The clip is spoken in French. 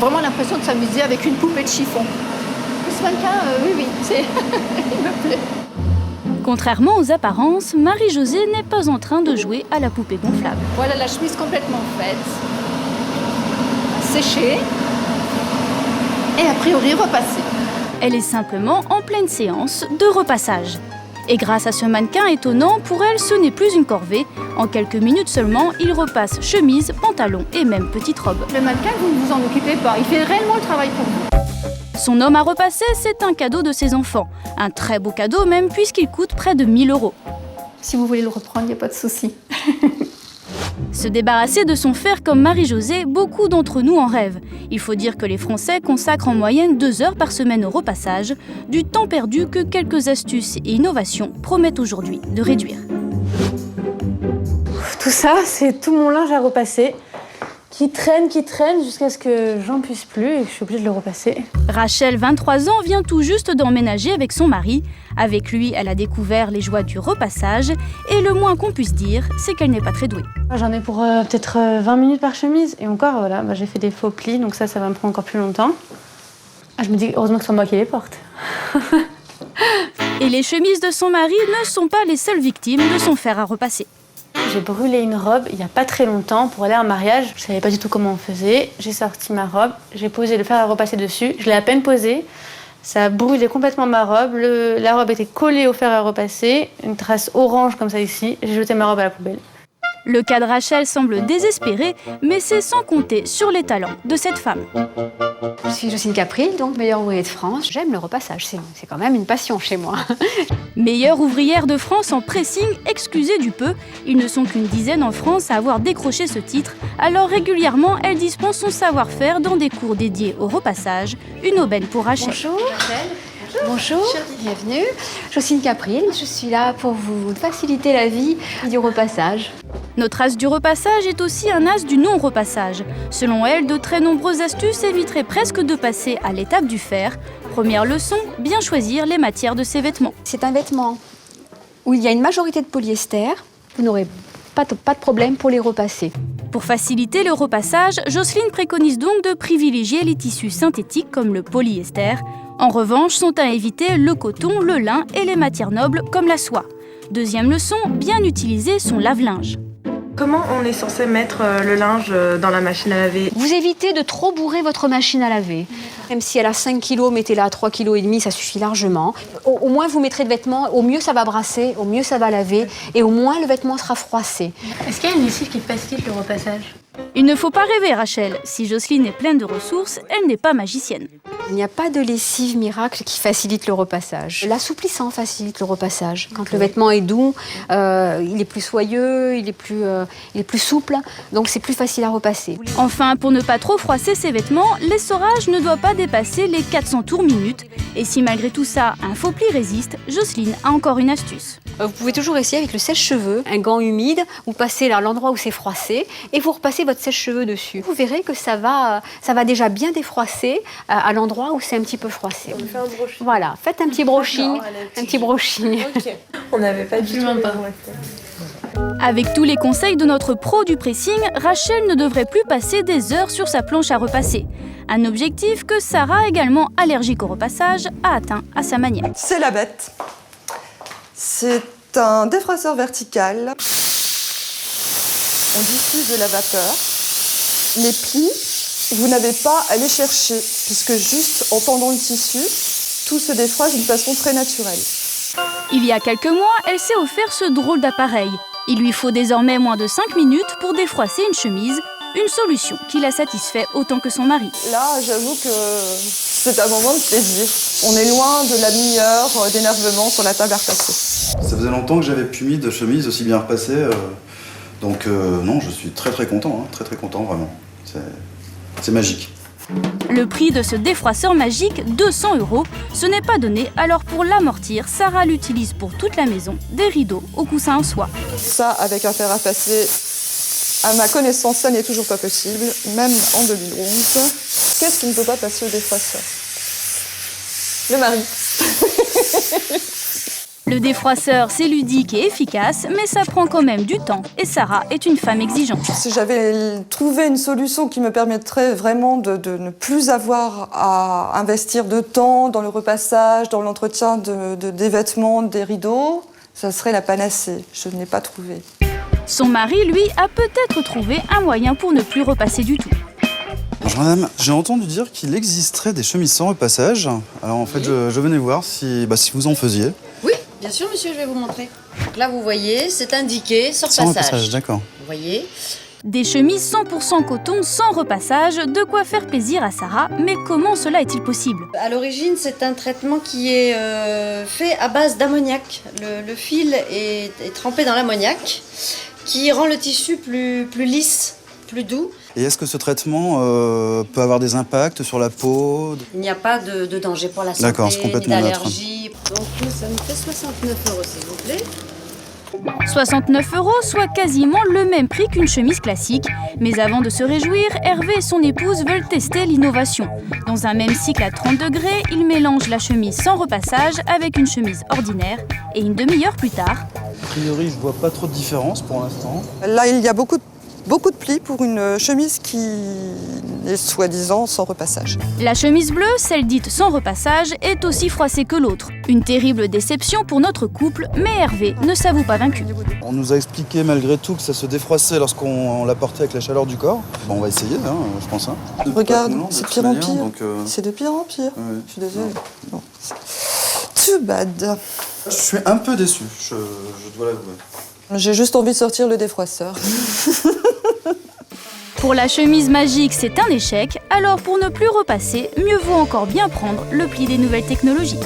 vraiment l'impression de s'amuser avec une poupée de chiffon. Ce mannequin, oui, il me plaît. Contrairement aux apparences, Marie-Josée n'est pas en train de jouer à la poupée gonflable. Voilà la chemise complètement faite, séchée et a priori repassée. Elle est simplement en pleine séance de repassage. Et grâce à ce mannequin étonnant, pour elle, ce n'est plus une corvée. En quelques minutes seulement, il repasse chemise, pantalon et même petite robe. Le mannequin, vous ne vous en occupez pas, il fait réellement le travail pour vous. Son homme à repasser, c'est un cadeau de ses enfants. Un très beau cadeau même, puisqu'il coûte près de 1 000 €. Si vous voulez le reprendre, il n'y a pas de souci. Se débarrasser de son fer comme Marie-Josée, beaucoup d'entre nous en rêvent. Il faut dire que les Français consacrent en moyenne 2 heures par semaine au repassage, du temps perdu que quelques astuces et innovations promettent aujourd'hui de réduire. Tout ça, c'est tout mon linge à repasser, qui traîne jusqu'à ce que j'en puisse plus et que je suis obligée de le repasser. Rachel, 23 ans, vient tout juste d'emménager avec son mari. Avec lui, elle a découvert les joies du repassage et le moins qu'on puisse dire, c'est qu'elle n'est pas très douée. J'en ai pour peut-être 20 minutes par chemise et encore, voilà, j'ai fait des faux plis, donc ça va me prendre encore plus longtemps. Je me dis, heureusement que c'est moi qui les porte. Et les chemises de son mari ne sont pas les seules victimes de son fer à repasser. J'ai brûlé une robe il n'y a pas très longtemps pour aller à un mariage. Je ne savais pas du tout comment on faisait. J'ai sorti ma robe, j'ai posé le fer à repasser dessus. Je l'ai à peine posé. Ça a brûlé complètement ma robe. La robe était collée au fer à repasser. Une trace orange comme ça ici. J'ai jeté ma robe à la poubelle. Le cas de Rachel semble désespéré, mais c'est sans compter sur les talents de cette femme. Je suis Jocelyne Capril, donc meilleure ouvrière de France. J'aime le repassage, c'est quand même une passion chez moi. Meilleure ouvrière de France en pressing, excusez du peu. Ils ne sont qu'une dizaine en France à avoir décroché ce titre, alors régulièrement, elle dispense son savoir-faire dans des cours dédiés au repassage. Une aubaine pour Rachel. Bonjour. Bonjour, bienvenue. Jocelyne Capril, je suis là pour vous faciliter la vie du repassage. Notre as du repassage est aussi un as du non-repassage. Selon elle, de très nombreuses astuces éviteraient presque de passer à l'étape du fer. Première leçon, bien choisir les matières de ses vêtements. C'est un vêtement où il y a une majorité de polyester. Vous n'aurez pas de problème pour les repasser. Pour faciliter le repassage, Jocelyne préconise donc de privilégier les tissus synthétiques comme le polyester. En revanche, sont à éviter le coton, le lin et les matières nobles comme la soie. Deuxième leçon, bien utiliser son lave-linge. Comment on est censé mettre le linge dans la machine à laver? Vous évitez de trop bourrer votre machine à laver. Même si elle a 5 kg, mettez-la à 3,5 kg, ça suffit largement. Au moins, vous mettrez de vêtements, au mieux ça va brasser, au mieux ça va laver, et au moins le vêtement sera froissé. Est-ce qu'il y a une lessive qui facilite le repassage? Il ne faut pas rêver, Rachel. Si Jocelyne est pleine de ressources, elle n'est pas magicienne. Il n'y a pas de lessive miracle qui facilite le repassage. L'assouplissant facilite le repassage. Quand le vêtement est doux, il est plus soyeux, il est plus souple, donc c'est plus facile à repasser. Enfin, pour ne pas trop froisser ses vêtements, l'essorage ne doit pas dépasser les 400 tours minutes. Et si malgré tout ça, un faux pli résiste, Jocelyne a encore une astuce. Vous pouvez toujours essayer avec le sèche-cheveux, un gant humide, vous passez à l'endroit où c'est froissé et vous repassez votre sèche-cheveux dessus. Vous verrez que ça va déjà bien défroisser à l'endroit où c'est un petit peu froissé. On fait un brushing. Voilà, faites un petit brushing. Un petit brushing. Okay. On n'avait pas du tout pas. Avec tous les conseils de notre pro du pressing, Rachel ne devrait plus passer des heures sur sa planche à repasser. Un objectif que Sarah, également allergique au repassage, a atteint à sa manière. C'est la bête. C'est un défroisseur vertical. On diffuse de la vapeur. Les plis, vous n'avez pas à les chercher, puisque juste en tendant le tissu, tout se défroisse d'une façon très naturelle. Il y a quelques mois, elle s'est offert ce drôle d'appareil. Il lui faut désormais moins de 5 minutes pour défroisser une chemise, une solution qui la satisfait autant que son mari. Là, j'avoue que c'est un moment de plaisir. On est loin de la demi-heure d'énervement sur la table à repasser. Ça faisait longtemps que j'avais plus mis de chemise aussi bien repassée. Donc non, je suis très content, très content vraiment. C'est magique. Le prix de ce défroisseur magique, 200 €, ce n'est pas donné, alors pour l'amortir, Sarah l'utilise pour toute la maison, des rideaux aux coussins en soie. Ça, avec un fer à passer, à ma connaissance, ça n'est toujours pas possible, même en 2011. Qu'est-ce qui ne peut pas passer au défroisseur? Le mari. Le défroisseur, c'est ludique et efficace, mais ça prend quand même du temps. Et Sarah est une femme exigeante. Si j'avais trouvé une solution qui me permettrait vraiment de ne plus avoir à investir de temps dans le repassage, dans l'entretien des vêtements, des rideaux, ça serait la panacée. Je ne l'ai pas trouvé. Son mari, lui, a peut-être trouvé un moyen pour ne plus repasser du tout. Bonjour madame, j'ai entendu dire qu'il existerait des chemises sans repassage. Alors en fait, je venais voir si vous en faisiez. Oui, bien sûr, monsieur, je vais vous montrer. Donc là, vous voyez, c'est indiqué sans Sans repassage. repassage, d'accord. Vous voyez? Des chemises 100% coton sans repassage, de quoi faire plaisir à Sarah, mais comment cela est-il possible? À l'origine, c'est un traitement qui est fait à base d'ammoniac. Le fil est trempé dans l'ammoniac, qui rend le tissu plus lisse, plus doux. Et est-ce que ce traitement peut avoir des impacts sur la peau? Il n'y a pas de danger pour la D'accord, santé, c'est complètement ni neutre. d'allergie. Donc ça nous fait 69 €, s'il vous plaît. 69 €, soit quasiment le même prix qu'une chemise classique. Mais avant de se réjouir, Hervé et son épouse veulent tester l'innovation. Dans un même cycle à 30 degrés, ils mélangent la chemise sans repassage avec une chemise ordinaire. Et une demi-heure plus tard, A priori, je vois pas trop de différence pour l'instant. Là, il y a beaucoup de plis pour une chemise qui est soi-disant sans repassage. la chemise bleue, celle dite sans repassage, est aussi froissée que l'autre. Une terrible déception pour notre couple, mais Hervé ne s'avoue pas vaincu. On nous a expliqué malgré tout que ça se défroissait lorsqu'on la portait avec la chaleur du corps. Bon, on va essayer, hein, je pense. Hein. Regarde, c'est de pire en manière, pire. donc, C'est de pire en pire. ouais. Je suis désolée. Bon. Too bad. Je suis un peu déçu, je dois l'avouer. J'ai juste envie de sortir le défroisseur. Pour la chemise magique, c'est un échec, alors pour ne plus repasser, mieux vaut encore bien prendre le pli des nouvelles technologies.